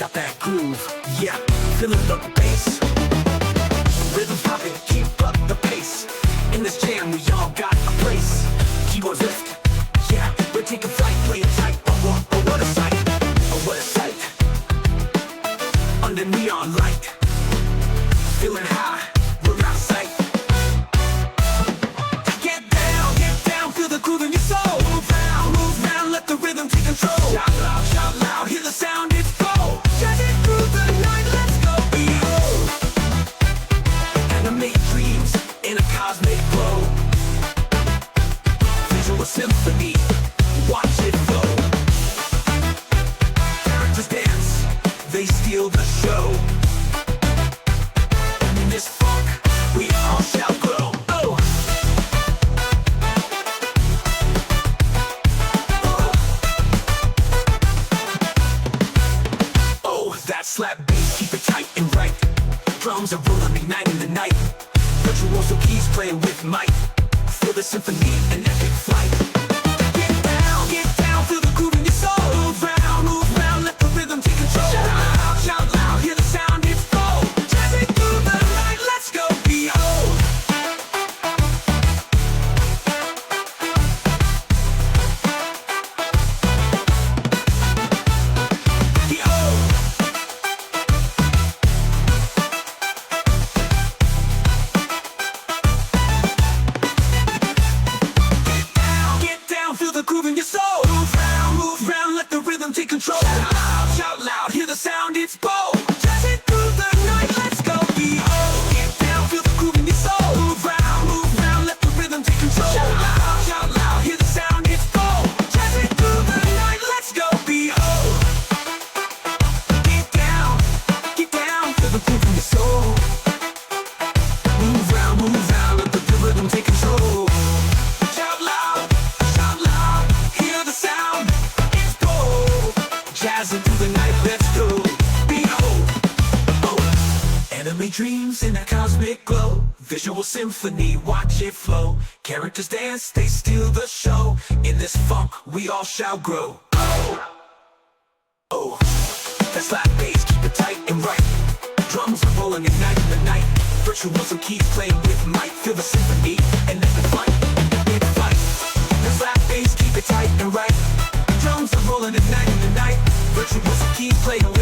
got that groove, yeah, feeling the bass. Rhythm popping, keep up the pace. In this jam, we all got a place. Keyboards lift, yeah, we're taking flight, playing tight. Oh, what a sight, oh, what a sight. Under neon light, feeling high, we're out of sight. Get down, feel the groove in your soul. Move round, let the rhythm take control. Shout loud, hear the sound, it's go. Jazzing through the night, let's go. Behold, animate dreams in a cosmic glow. Visual symphony, watch it flow. Characters dance, they steal the show. In this funk, we all shall grow. That slap bass, keep it tight and right. Drums are rolling, igniting the night. Virtuoso keys playing with might. Feel the symphony, an epic flight. Get down, feel the groove in your soul. Move round, let the rhythm take control. Shout loud, hear the sound, it's gold. Jazzing through the night, let's go. Behold, feel the groove in your soul. Move round, let the rhythm take control. Shout loud, hear the sound, it's bold. Jazzing through the night, let's go. Behold, get down, feel the groove in your soul. Move round, let the rhythm take control. Shout loud, hear the sound, it's bold. Jazzing through the night, let's go. Behold, get down, feel the groove in your soul. Move round, let the rhythm take control. Jazzing through the night, let's go. Behold, animate dreams in a cosmic glow. Visual symphony, watch it flow. Characters dance, they steal the show. In this funk, we all shall grow. That slap bass, keep it tight and right. Drums are rolling, igniting the night. Virtuoso keys playing with might. Feel the symphony, and let the fight. Big fight. That slap bass, keep it tight and right. Drums are rolling, igniting the night. Virtuoso keys playing with